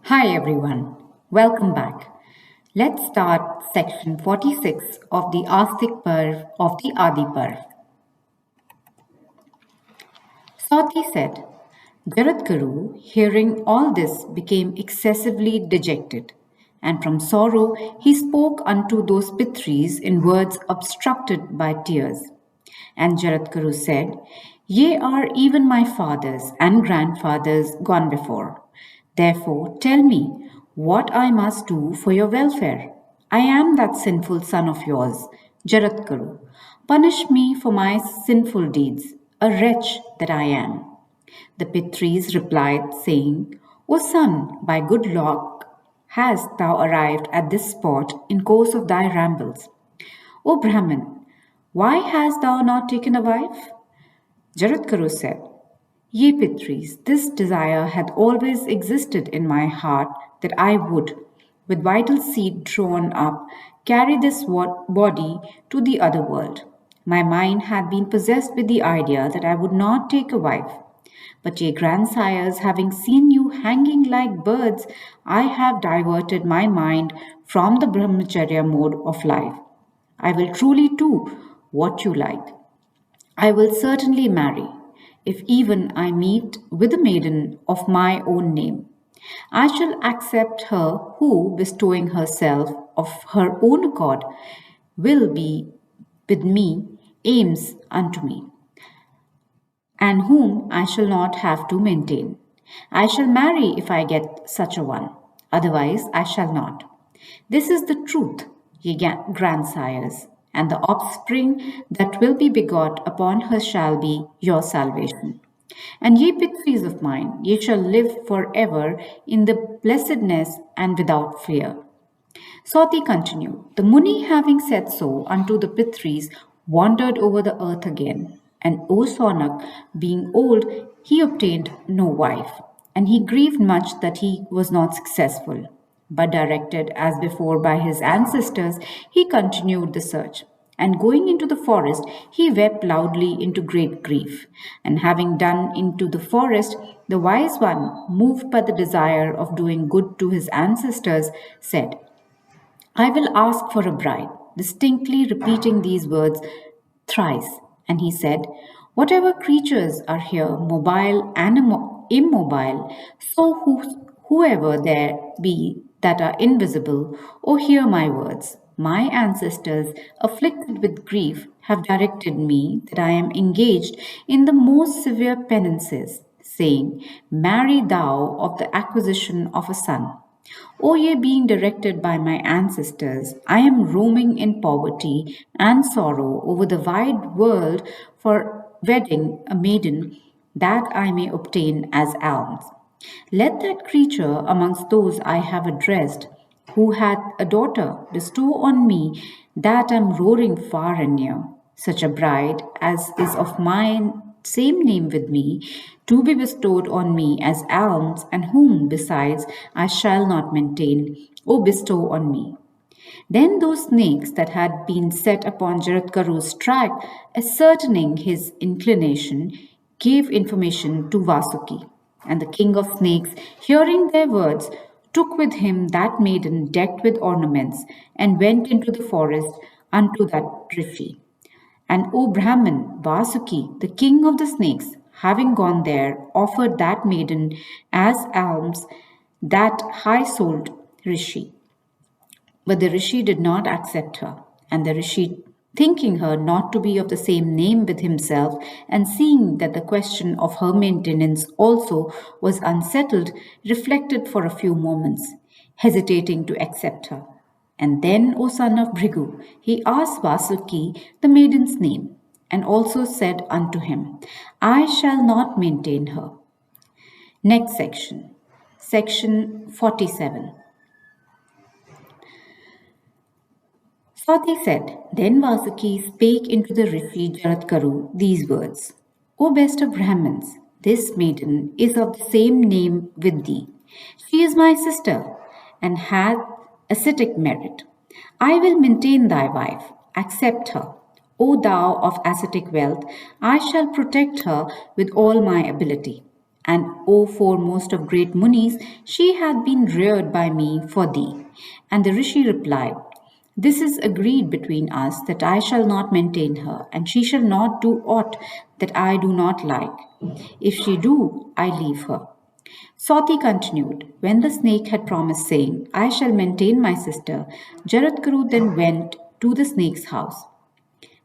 Hi everyone, welcome back. Let's start section 46 of the Astik Parv of the Adi Parv. Sati said, Jaratkaru, hearing all this, became excessively dejected, and from sorrow he spoke unto those Pitris in words obstructed by tears. And Jaratkaru said, Ye are even my fathers and grandfathers gone before. Therefore, tell me what I must do for your welfare. I am that sinful son of yours, Jaratkaru. Punish me for my sinful deeds, a wretch that I am. The Pitris replied, saying, O son, by good luck hast thou arrived at this spot in course of thy rambles. O Brahmin, why hast thou not taken a wife? Jaratkaru said, Ye Pitris, this desire hath always existed in my heart that I would, with vital seed drawn up, carry this body to the other world. My mind had been possessed with the idea that I would not take a wife. But ye grandsires, having seen you hanging like birds, I have diverted my mind from the brahmacharya mode of life. I will truly do what you like. I will certainly marry, if even I meet with a maiden of my own name. I shall accept her who, bestowing herself of her own accord, will be with me, aims unto me, and whom I shall not have to maintain. I shall marry if I get such a one, otherwise I shall not. This is the truth, ye grandsires, and the offspring that will be begot upon her shall be your salvation. And ye Pitris of mine, ye shall live for ever in the blessedness and without fear. Sati continued, The Muni having said so unto the Pitris wandered over the earth again. And O Sonak, being old, he obtained no wife. And he grieved much that he was not successful. But directed as before by his ancestors, he continued the search. And going into the forest, he wept loudly into great grief. And having done into the forest, the wise one, moved by the desire of doing good to his ancestors, said, I will ask for a bride, distinctly repeating these words thrice. And he said, Whatever creatures are here, mobile and immobile, so whoever there be that are invisible, O hear my words. My ancestors, afflicted with grief, have directed me that I am engaged in the most severe penances, saying, Marry thou of the acquisition of a son. O ye being directed by my ancestors, I am roaming in poverty and sorrow over the wide world for wedding a maiden that I may obtain as alms. Let that creature amongst those I have addressed, who hath a daughter, bestow on me that am roaring far and near, such a bride as is of mine same name with me, to be bestowed on me as alms, and whom, besides, I shall not maintain, O bestow on me. Then those snakes that had been set upon Jaratkaru's track, ascertaining his inclination, gave information to Vasuki. And the king of snakes, hearing their words, took with him that maiden decked with ornaments, and went into the forest unto that rishi. And O Brahman, Vasuki, the king of the snakes, having gone there, offered that maiden as alms that high souled rishi. But the rishi did not accept her, and the rishi, thinking her not to be of the same name with himself, and seeing that the question of her maintenance also was unsettled, reflected for a few moments, hesitating to accept her. And then, O son of Bhrigu, he asked Vasuki the maiden's name, and also said unto him, I shall not maintain her. Next section, section 47. Sati said, Then Vasuki spake into the rishi Jaratkaru these words, O best of Brahmins, this maiden is of the same name with thee. She is my sister, and hath ascetic merit. I will maintain thy wife, accept her. O thou of ascetic wealth, I shall protect her with all my ability. And O foremost of great Munis, she hath been reared by me for thee. And the Rishi replied, This is agreed between us that I shall not maintain her, and she shall not do aught that I do not like. If she do, I leave her. Sati continued, When the snake had promised, saying, I shall maintain my sister, Jaratkaru then went to the snake's house.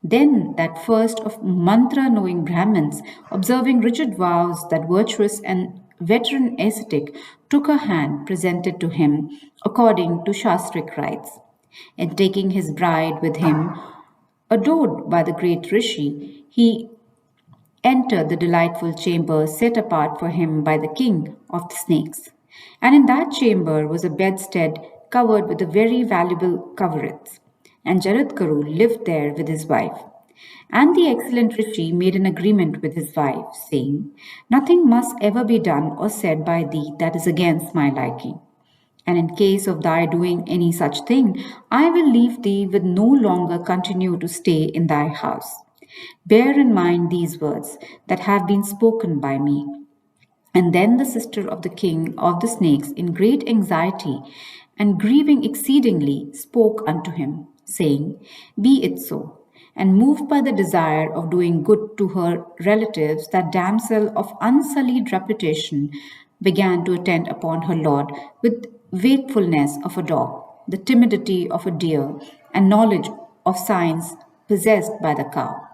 Then that first of mantra knowing Brahmins, observing rigid vows, that virtuous and veteran ascetic took her hand, presented to him according to Shastric rites. And taking his bride with him, adored by the great Rishi, he entered the delightful chamber set apart for him by the king of the snakes. And in that chamber was a bedstead covered with a very valuable coverets. And Jaratkaru lived there with his wife. And the excellent Rishi made an agreement with his wife, saying, Nothing must ever be done or said by thee that is against my liking. And in case of thy doing any such thing, I will leave thee with no longer continue to stay in thy house. Bear in mind these words that have been spoken by me. And then the sister of the king of the snakes, in great anxiety and grieving exceedingly, spoke unto him, saying, Be it so. And moved by the desire of doing good to her relatives, that damsel of unsullied reputation began to attend upon her lord with wakefulness of a dog, the timidity of a deer, and knowledge of signs possessed by the cow.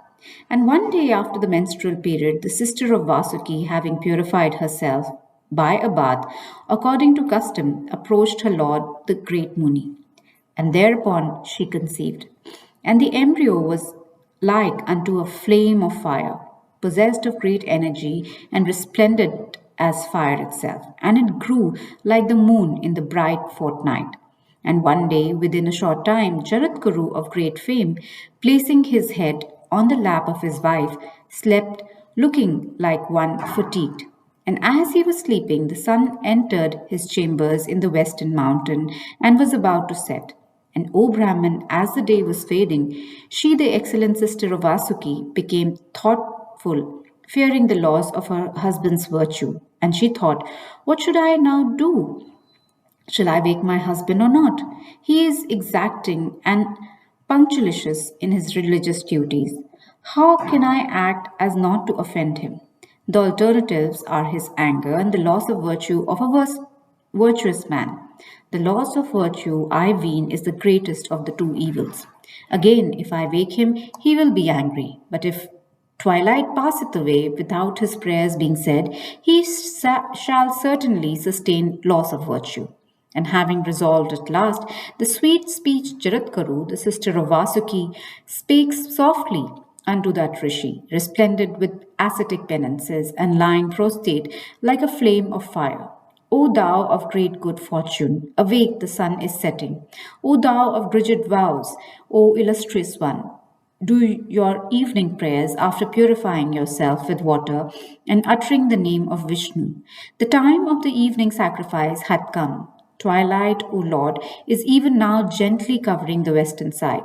And one day after the menstrual period, the sister of Vasuki, having purified herself by a bath, according to custom, approached her lord, the great Muni. And thereupon she conceived. And the embryo was like unto a flame of fire, possessed of great energy, and resplendent as fire itself. And it grew like the moon in the bright fortnight. And one day, within a short time, Jaratkuru of great fame, placing his head on the lap of his wife, slept, looking like one fatigued. And as he was sleeping, the sun entered his chambers in the western mountain and was about to set. And O Brahman, as the day was fading, she, the excellent sister of Vasuki, became thoughtful, fearing the loss of her husband's virtue. And she thought, What should I now do? Shall I wake my husband or not? He is exacting and punctilious in his religious duties. How can I act as not to offend him? The alternatives are his anger and the loss of virtue of a virtuous man. The loss of virtue, I ween, is the greatest of the two evils. Again, if I wake him, he will be angry. But if twilight passeth away without his prayers being said, he shall certainly sustain loss of virtue. And having resolved at last, the sweet speech Jaratkaru, the sister of Vasuki, spake softly unto that rishi, resplendent with ascetic penances, and lying prostrate like a flame of fire. O thou of great good fortune, awake, the sun is setting. O thou of rigid vows, O illustrious one, do your evening prayers after purifying yourself with water and uttering the name of Vishnu. The time of the evening sacrifice hath come. Twilight, O Lord, is even now gently covering the western side.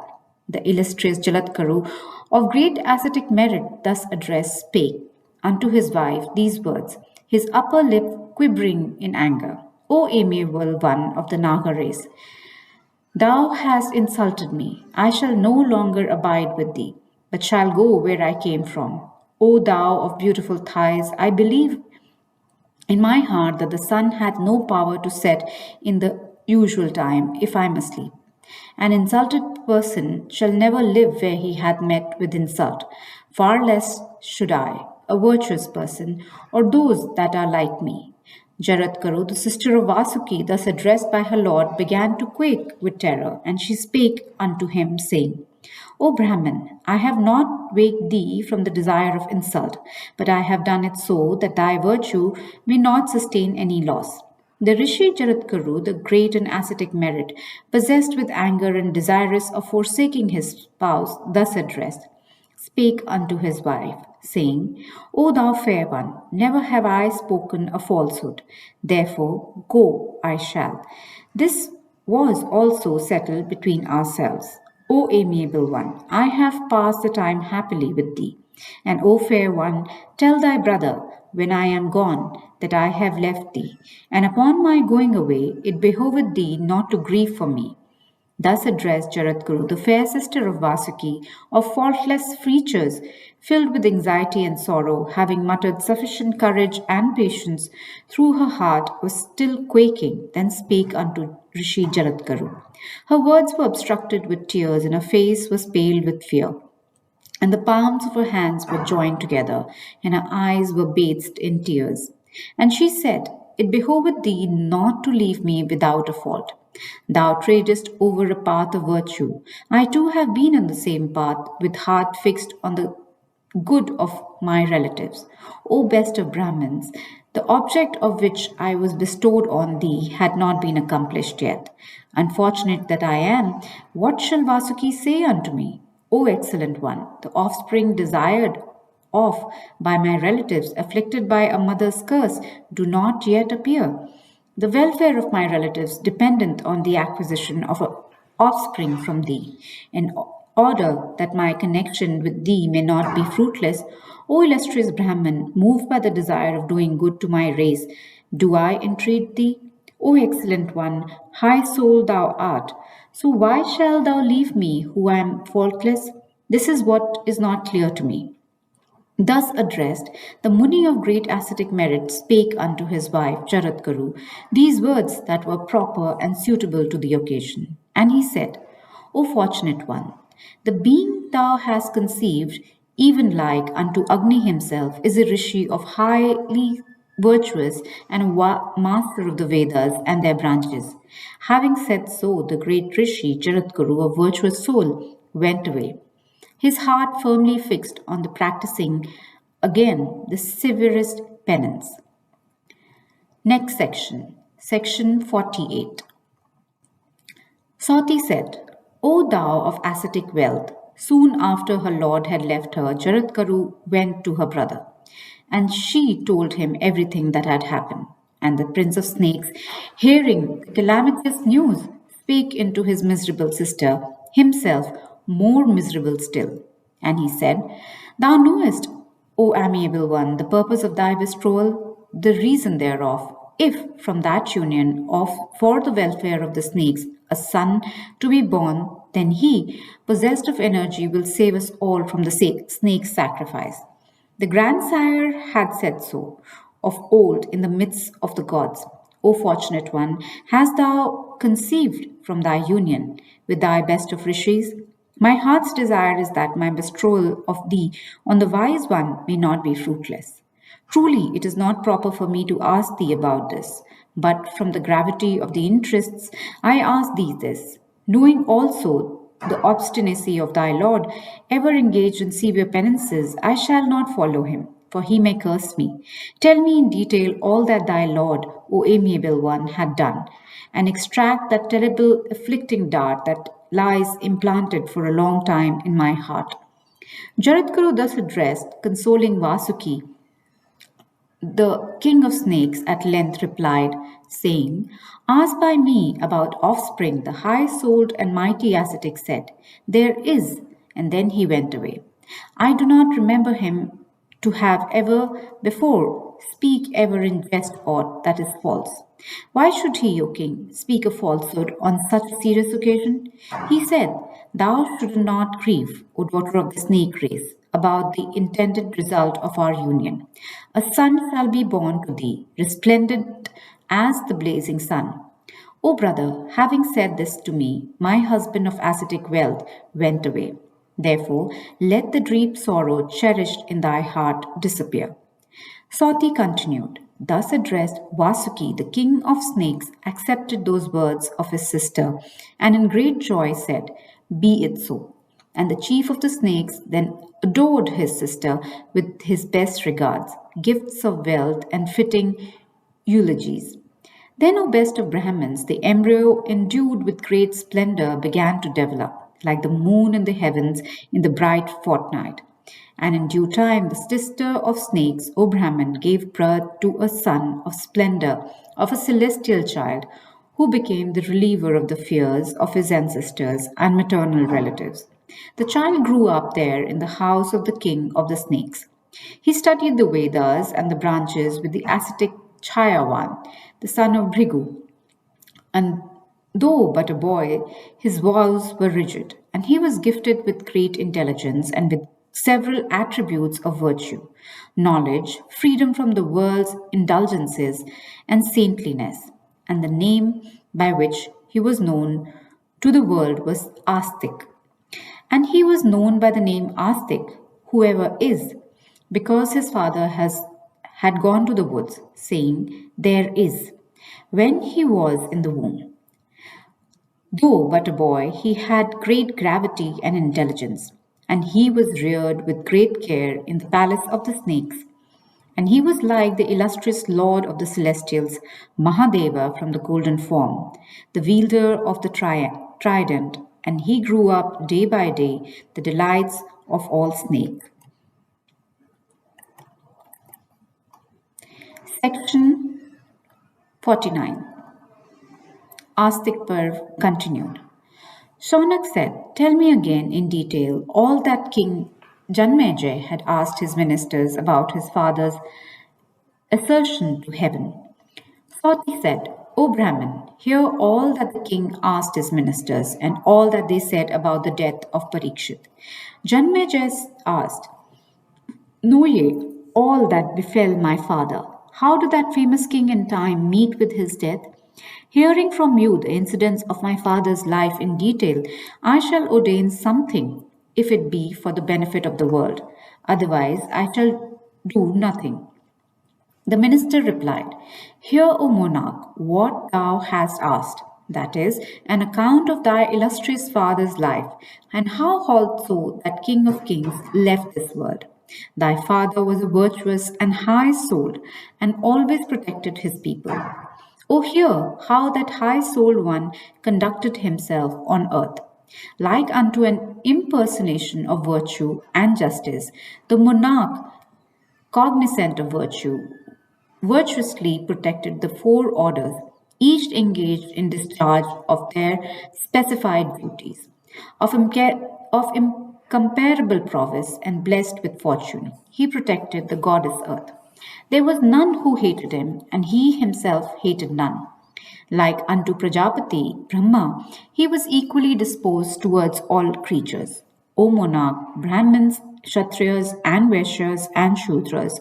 The illustrious Jalatkaru, of great ascetic merit, thus addressed, spake unto his wife these words, his upper lip quivering in anger. O amiable one of the Naga race, thou hast insulted me. I shall no longer abide with thee, but shall go where I came from. O thou of beautiful thighs, I believe in my heart that the sun hath no power to set in the usual time if I must sleep. An insulted person shall never live where he hath met with insult. Far less should I, a virtuous person, or those that are like me. Jaratkaru, the sister of Vasuki, thus addressed by her lord, began to quake with terror, and she spake unto him, saying, O Brahman, I have not waked thee from the desire of insult, but I have done it so that thy virtue may not sustain any loss. The Rishi Jaratkaru, the great and ascetic merit, possessed with anger and desirous of forsaking his spouse, thus addressed, spake unto his wife, saying, O thou fair one, never have I spoken a falsehood. Therefore, go I shall. This was also settled between ourselves. O amiable one, I have passed the time happily with thee. And O fair one, tell thy brother, when I am gone, that I have left thee, and upon my going away it behoveth thee not to grieve for me. Thus addressed Jaratguru, the fair sister of Vasuki, of faultless features, filled with anxiety and sorrow, having muttered sufficient courage and patience, through her heart was still quaking, then spake unto Rishi Jaratguru. Her words were obstructed with tears, and her face was pale with fear. And the palms of her hands were joined together, and her eyes were bathed in tears. And she said, It behoveth thee not to leave me without a fault. Thou tradest over a path of virtue. I too have been on the same path, with heart fixed on the good of my relatives. O best of Brahmins, the object of which I was bestowed on thee had not been accomplished yet. Unfortunate that I am, what shall Vasuki say unto me? O excellent one, the offspring desired of by my relatives, afflicted by a mother's curse, do not yet appear. The welfare of my relatives dependent on the acquisition of a offspring from thee. In order that my connection with thee may not be fruitless, O illustrious Brahman, moved by the desire of doing good to my race, do I entreat thee? O excellent one, high soul thou art. So why shalt thou leave me who am faultless? This is what is not clear to me. Thus addressed, the Muni of great ascetic merit spake unto his wife Jaratkaru these words that were proper and suitable to the occasion. And he said, O fortunate one, the being thou hast conceived, even like unto Agni himself, is a rishi of highly virtuous and master of the Vedas and their branches. Having said so, the great rishi Jaratkaru, a virtuous soul, went away, his heart firmly fixed on the practicing again the severest penance. Next section, section 48. Sati said, O thou of ascetic wealth, soon after her lord had left her, Jaratkaru went to her brother, and she told him everything that had happened. And the prince of snakes, hearing the calamitous news, spake into his miserable sister, himself more miserable still. And he said, Thou knowest, O amiable one, the purpose of thy betrothal, the reason thereof, if from that union of for the welfare of the snakes a son to be born, then he, possessed of energy, will save us all from the snake's sacrifice. The grandsire had said so of old in the midst of the gods. O fortunate one, hast thou conceived from thy union with thy best of rishis? My heart's desire is that my betrothal of thee on the wise one may not be fruitless. Truly, it is not proper for me to ask thee about this, but from the gravity of the interests, I ask thee this, knowing also the obstinacy of thy Lord, ever engaged in severe penances, I shall not follow him, for he may curse me. Tell me in detail all that thy Lord, O amiable one, had done, and extract that terrible afflicting dart that lies implanted for a long time in my heart. Jaratkaru thus addressed, consoling Vasuki, the king of snakes at length replied, saying, Asked by me about offspring, the high souled and mighty ascetic said, There is, and then he went away. I do not remember him to have ever before speak ever in jest aught that is false. Why should he, O king, speak a falsehood on such a serious occasion? He said, Thou shouldst not grieve, O daughter of the snake race, about the intended result of our union. A son shall be born to thee, resplendent as the blazing sun. O brother, having said this to me, my husband of ascetic wealth went away. Therefore, let the deep sorrow cherished in thy heart disappear. Sati continued. Thus addressed, Vasuki, the king of snakes, accepted those words of his sister, and in great joy said, Be it so. And the chief of the snakes then adored his sister with his best regards, gifts of wealth, and fitting eulogies. Then, O best of Brahmins, the embryo endued with great splendor began to develop, like the moon in the heavens in the bright fortnight. And in due time, the sister of snakes, O Brahman, gave birth to a son of splendor, of a celestial child, who became the reliever of the fears of his ancestors and maternal relatives. The child grew up there in the house of the king of the snakes. He studied the Vedas and the branches with the ascetic Chayavan, the son of Bhrigu, and though but a boy, his vows were rigid, and he was gifted with great intelligence and with several attributes of virtue: knowledge, freedom from the world's indulgences, and saintliness. And the name by which he was known to the world was Astik. And he was known by the name Astik, whoever is, because his father had gone to the woods, saying, There is, when he was in the womb. Though but a boy, he had great gravity and intelligence, and he was reared with great care in the palace of the snakes. And he was like the illustrious lord of the celestials, Mahadeva from the golden form, the wielder of the trident, and he grew up day by day the delights of all snakes. Section 49. Astik Parv continued. Shaunak said, Tell me again in detail all that King Janmejay had asked his ministers about his father's assertion to heaven. Sati said, O Brahmin, hear all that the king asked his ministers and all that they said about the death of Parikshit. Janmejay asked, Know ye all that befell my father? How did that famous king in time meet with his death? Hearing from you the incidents of my father's life in detail, I shall ordain something, if it be for the benefit of the world. Otherwise, I shall do nothing. The minister replied, Hear, O monarch, what thou hast asked, that is, an account of thy illustrious father's life, and how also that King of Kings left this world. Thy father was a virtuous and high souled, and always protected his people. O hear how that high souled one conducted himself on earth. Like unto an impersonation of virtue and justice, the monarch, cognizant of virtue, virtuously protected the four orders, each engaged in discharge of their specified duties, of incomparable prowess and blessed with fortune. He protected the goddess earth. There was none who hated him, and he himself hated none. Like unto Prajapati, Brahma, he was equally disposed towards all creatures. O monarch, Brahmins, Kshatriyas, and Vaishyas, and Shudras,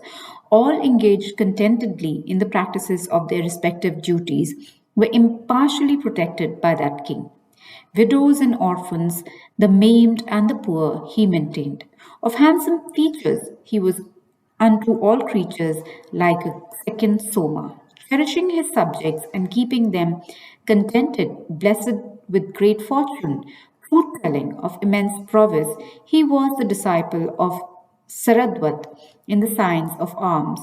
all engaged contentedly in the practices of their respective duties, were impartially protected by that king. Widows and orphans, the maimed and the poor, he maintained. Of handsome features, he was unto all creatures like a second Soma, cherishing his subjects and keeping them contented, blessed with great fortune, truth telling, of immense prowess. He was the disciple of Saradvat in the science of arms,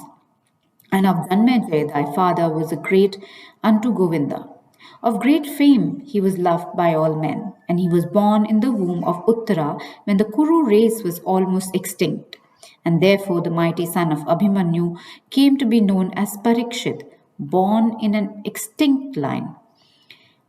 and of Janmejay thy father was a great unto Govinda. Of great fame he was loved by all men, and he was born in the womb of Uttara when the Kuru race was almost extinct. And therefore the mighty son of Abhimanyu came to be known as Parikshit, born in an extinct line.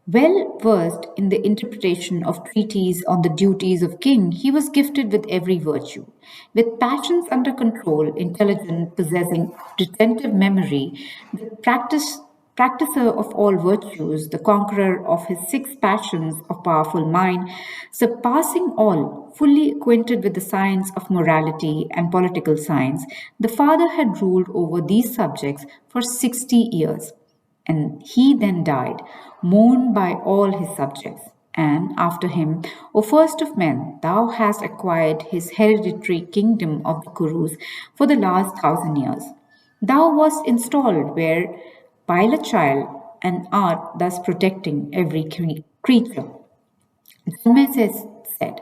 Well versed in the interpretation of treatises on the duties of king, he was gifted with every virtue. With passions under control, intelligent, possessing retentive memory, the practicer of all virtues, the conqueror of his six passions of powerful mind, surpassing all, fully acquainted with the science of morality and political science, the father had ruled over these subjects for 60 years. And he then died, mourned by all his subjects. And after him, O first of men, thou hast acquired his hereditary kingdom of the Kurus for the last 1,000 years. Thou wast installed where by a child and art thus protecting every creature. Dharmedes said,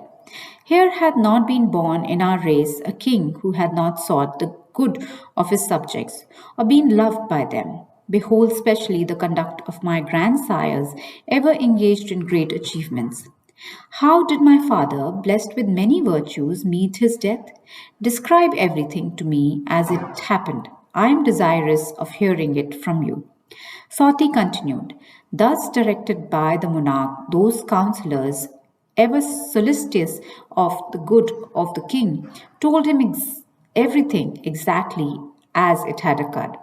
Here hath not been born in our race a king who had not sought the good of his subjects, or been loved by them. Behold, specially the conduct of my grandsires, ever engaged in great achievements. How did my father, blessed with many virtues, meet his death? Describe everything to me as it happened. I am desirous of hearing it from you. Sati continued, Thus directed by the monarch, those counsellors, ever solicitous of the good of the king, told him everything exactly as it had occurred.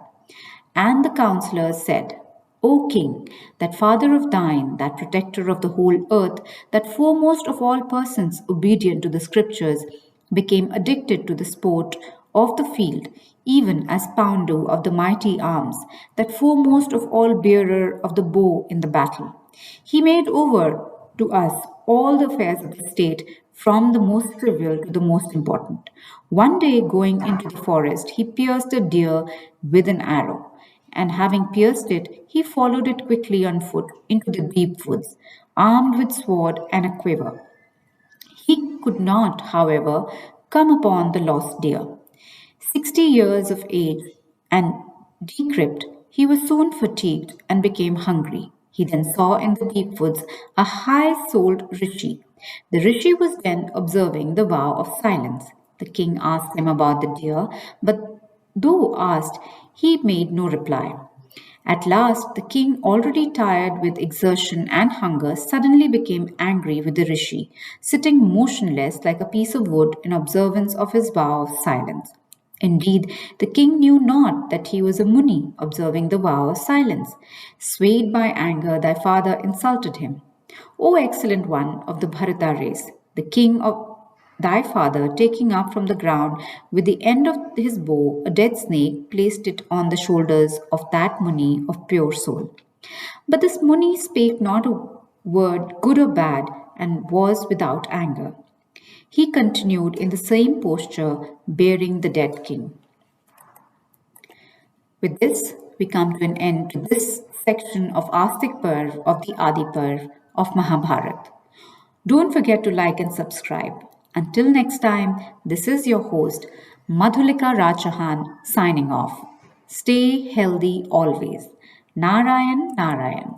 And the counselors said, O king, that father of thine, that protector of the whole earth, that foremost of all persons obedient to the scriptures, became addicted to the sport of the field, even as Pandu of the mighty arms, that foremost of all bearer of the bow in the battle. He made over to us all the affairs of the state, from the most trivial to the most important. One day, going into the forest, he pierced a deer with an arrow, and having pierced it, he followed it quickly on foot into the deep woods, armed with sword and a quiver. He could not, however, come upon the lost deer. 60 years of age and decrepit, he was soon fatigued and became hungry. He then saw in the deep woods a high souled rishi. The rishi was then observing the vow of silence. The king asked him about the deer, but though asked, he made no reply. At last, the king, already tired with exertion and hunger, suddenly became angry with the rishi, sitting motionless like a piece of wood in observance of his vow of silence. Indeed, the king knew not that he was a Muni observing the vow of silence. Swayed by anger, thy father insulted him. O excellent one of the Bharata race, the king of thy father, taking up from the ground with the end of his bow a dead snake, placed it on the shoulders of that Muni of pure soul. But this Muni spake not a word good or bad, and was without anger. He continued in the same posture, bearing the dead king. With this, we come to an end to this section of Astik Parv of the Adi Parv of Mahabharat. Don't forget to like and subscribe. Until next time, this is your host, Madhulika Rajahan, signing off. Stay healthy always. Narayan Narayan.